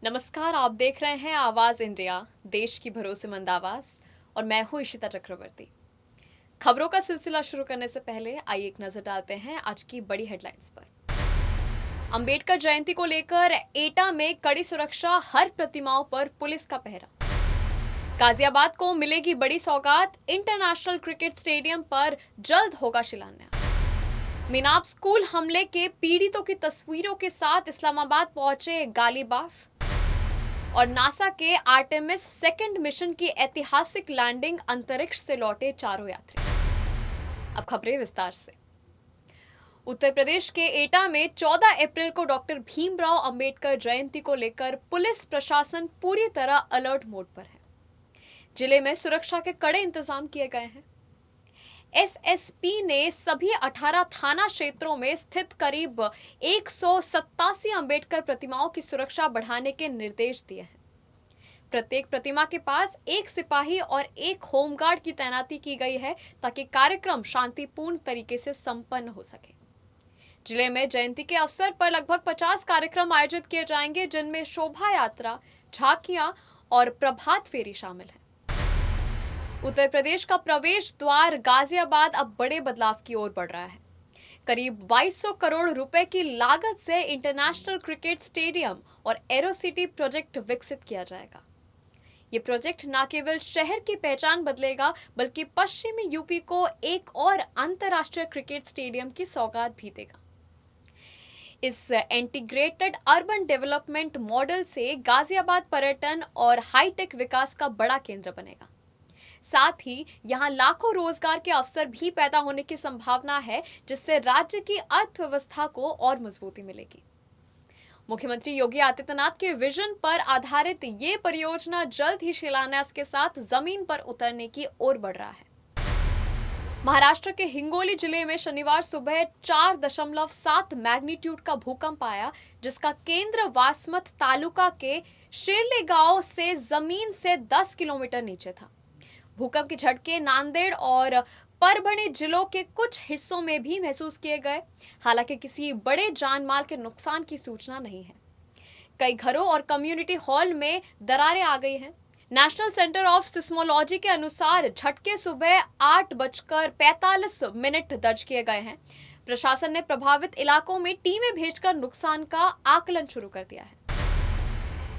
नमस्कार, आप देख रहे हैं आवाज इंडिया, देश की भरोसेमंद आवाज। और मैं हूं इशिता चक्रवर्ती। खबरों का सिलसिला शुरू करने से पहले आइए एक नजर डालते हैं आज की बड़ी हेडलाइंस पर। अंबेडकर जयंती को लेकर एटा में कड़ी सुरक्षा, हर प्रतिमाओं पर पुलिस का पहरा। गाजियाबाद को मिलेगी बड़ी सौगात, इंटरनेशनल क्रिकेट स्टेडियम पर जल्द होगा शिलान्यास। मिनाब स्कूल हमले के पीड़ितों की तस्वीरों के साथ इस्लामाबाद पहुंचे गालिबाफ। और नासा के आर्टेमिस सेकंड मिशन की ऐतिहासिक लैंडिंग, अंतरिक्ष से लौटे चारों यात्री। अब खबरें विस्तार से। उत्तर प्रदेश के एटा में 14 अप्रैल को डॉक्टर भीमराव अंबेडकर जयंती को लेकर पुलिस प्रशासन पूरी तरह अलर्ट मोड पर है। जिले में सुरक्षा के कड़े इंतजाम किए गए हैं। एसएसपी ने सभी 18 थाना क्षेत्रों में स्थित करीब 187 अंबेडकर प्रतिमाओं की सुरक्षा बढ़ाने के निर्देश दिए हैं। प्रत्येक प्रतिमा के पास एक सिपाही और एक होमगार्ड की तैनाती की गई है ताकि कार्यक्रम शांतिपूर्ण तरीके से संपन्न हो सके। जिले में जयंती के अवसर पर लगभग 50 कार्यक्रम आयोजित किए जाएंगे, जिनमें शोभा यात्रा, झांकियां और प्रभात फेरी शामिल है। उत्तर प्रदेश का प्रवेश द्वार गाजियाबाद अब बड़े बदलाव की ओर बढ़ रहा है। करीब 2200 करोड़ रुपए की लागत से इंटरनेशनल क्रिकेट स्टेडियम और एरोसिटी प्रोजेक्ट विकसित किया जाएगा। ये प्रोजेक्ट न केवल शहर की पहचान बदलेगा, बल्कि पश्चिमी यूपी को एक और अंतर्राष्ट्रीय क्रिकेट स्टेडियम की सौगात भी देगा। इस इंटीग्रेटेड अर्बन डेवलपमेंट मॉडल से गाजियाबाद पर्यटन और हाईटेक विकास का बड़ा केंद्र बनेगा। साथ ही यहां लाखों रोजगार के अवसर भी पैदा होने की संभावना है, जिससे राज्य की अर्थव्यवस्था को और मजबूती मिलेगी। मुख्यमंत्री योगी आदित्यनाथ के विजन पर आधारित ये परियोजना जल्द ही शिलान्यास के साथ जमीन पर उतरने की ओर बढ़ रहा है। महाराष्ट्र के हिंगोली जिले में शनिवार सुबह 4.7 मैग्नीट्यूड का भूकंप आया, जिसका केंद्र वासमत तालुका के शेरले गांव से जमीन से 10 किलोमीटर नीचे था। भूकंप के झटके नांदेड़ और परभणी जिलों के कुछ हिस्सों में भी महसूस किए गए। हालांकि किसी बड़े जान माल के नुकसान की सूचना नहीं है। कई घरों और कम्युनिटी हॉल में दरारें आ गई हैं। नेशनल सेंटर ऑफ सिस्मोलॉजी के अनुसार झटके सुबह 8:45 दर्ज किए गए हैं। प्रशासन ने प्रभावित इलाकों में टीमें भेजकर नुकसान का आकलन शुरू कर दिया है।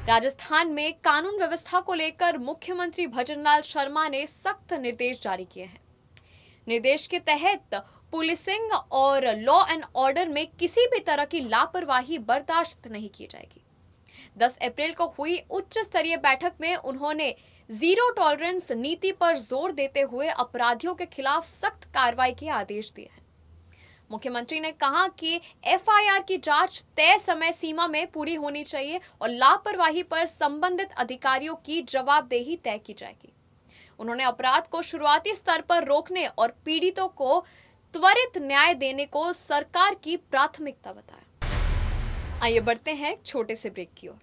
राजस्थान में कानून व्यवस्था को लेकर मुख्यमंत्री भजनलाल शर्मा ने सख्त निर्देश जारी किए हैं। निर्देश के तहत पुलिसिंग और लॉ एंड ऑर्डर में किसी भी तरह की लापरवाही बर्दाश्त नहीं की जाएगी। 10 अप्रैल को हुई उच्च स्तरीय बैठक में उन्होंने जीरो टॉलरेंस नीति पर जोर देते हुए अपराधियों के खिलाफ सख्त कार्रवाई के आदेश दिए हैं। मुख्यमंत्री ने कहा कि एफआईआर की जांच तय समय सीमा में पूरी होनी चाहिए और लापरवाही पर संबंधित अधिकारियों की जवाबदेही तय की जाएगी। उन्होंने अपराध को शुरुआती स्तर पर रोकने और पीड़ितों को त्वरित न्याय देने को सरकार की प्राथमिकता बताया। आइए बढ़ते हैं एक छोटे से ब्रेक की ओर।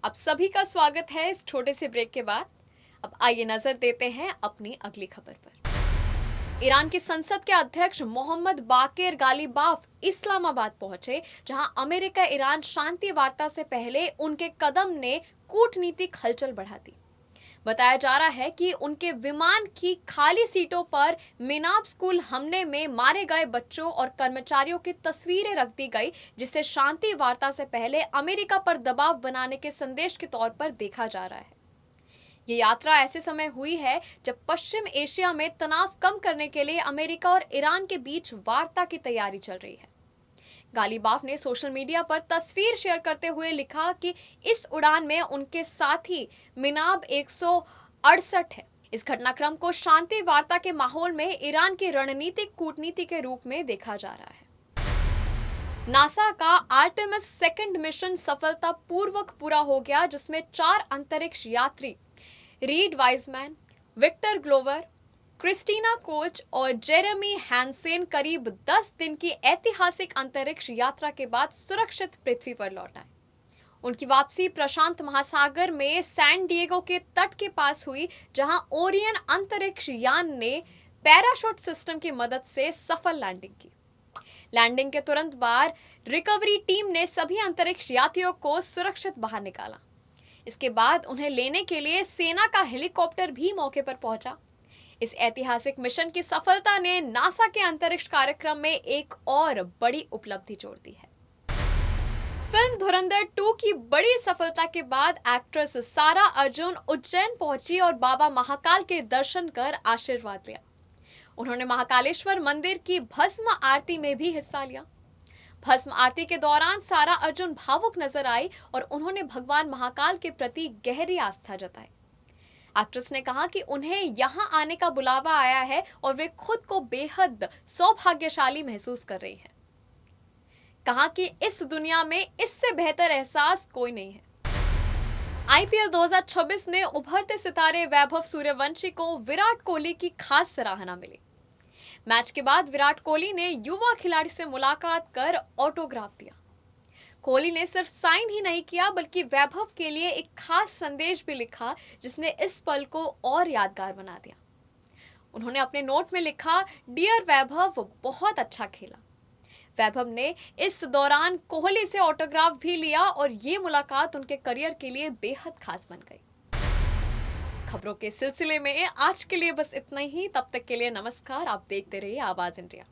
आप सभी का स्वागत है इस छोटे से ब्रेक के बाद। अब आइए नजर देते हैं अपनी अगली खबर पर। ईरान की संसद के अध्यक्ष मोहम्मद बाकिर गालिबाफ इस्लामाबाद पहुंचे, जहां अमेरिका ईरान शांति वार्ता से पहले उनके कदम ने कूटनीतिक हलचल बढ़ा दी। बताया जा रहा है कि उनके विमान की खाली सीटों पर मिनाब स्कूल हमले में मारे गए बच्चों और कर्मचारियों की तस्वीरें रख दी गई, जिसे शांति वार्ता से पहले अमेरिका पर दबाव बनाने के संदेश के तौर पर देखा जा रहा है। ये यात्रा ऐसे समय हुई है जब पश्चिम एशिया में तनाव कम करने के लिए अमेरिका और ईरान के बीच वार्ता की तैयारी चल रही है। गालिबाफ ने सोशल मीडिया पर तस्वीर शेयर करते हुए लिखा कि इस उड़ान में उनके साथी मिनाब 168 है। इस घटनाक्रम को शांति वार्ता के माहौल में ईरान की रणनीतिक कूटनीति के रूप में देखा जा रहा है। नासा का आर्टेमिस सेकंड मिशन सफलतापूर्वक पूरा हो गया, जिसमें 4 अंतरिक्ष यात्री Reid Wiseman, Victor Glover, Christina Koch और जेरेमी हैंसेन करीब 10 दिन की ऐतिहासिक अंतरिक्ष यात्रा के बाद सुरक्षित पृथ्वी पर लौट आए। उनकी वापसी प्रशांत महासागर में सैन डिएगो के तट के पास हुई, जहां ओरियन अंतरिक्ष यान ने पैराशूट सिस्टम की मदद से सफल लैंडिंग की। लैंडिंग के तुरंत बाद रिकवरी टीम ने सभी अंतरिक्ष यात्रियों को सुरक्षित बाहर निकाला। इसके बाद उन्हें लेने के लिए सेना का हेलीकॉप्टर भी मौके पर पहुंचा। इस ऐतिहासिक मिशन की सफलता ने नासा के अंतरिक्ष कार्यक्रम में एक और बड़ी उपलब्धि जोड़ दी है। फिल्म धुरंधर 2 की बड़ी सफलता के बाद एक्ट्रेस सारा अर्जुन उज्जैन पहुंची और बाबा महाकाल के दर्शन कर आशीर्वाद लिया। उन्होंने महाकालेश्वर मंदिर की भस्म आरती में भी हिस्सा लिया। भस्म आरती के दौरान सारा अर्जुन भावुक नजर आई और उन्होंने भगवान महाकाल के प्रति गहरी आस्था जताई। एक्ट्रेस ने कहा कि उन्हें यहां आने का बुलावा आया है और वे खुद को बेहद सौभाग्यशाली महसूस कर रही हैं। कहा कि इस दुनिया में इससे बेहतर एहसास कोई नहीं है। आईपीएल 2026 में उभरते सितारे वैभव सूर्यवंशी को विराट कोहली की खास सराहना मिली। मैच के बाद विराट कोहली ने युवा खिलाड़ी से मुलाकात कर ऑटोग्राफ दिया। कोहली ने सिर्फ साइन ही नहीं किया बल्कि वैभव के लिए एक खास संदेश भी लिखा, जिसने इस पल को और यादगार बना दिया। उन्होंने अपने नोट में लिखा, डियर वैभव, बहुत अच्छा खेला। वैभव ने इस दौरान कोहली से ऑटोग्राफ भी लिया और ये मुलाकात उनके करियर के लिए बेहद खास बन गई। खबरों के सिलसिले में आज के लिए बस इतना ही। तब तक के लिए नमस्कार। आप देखते रहिए आवाज इंडिया।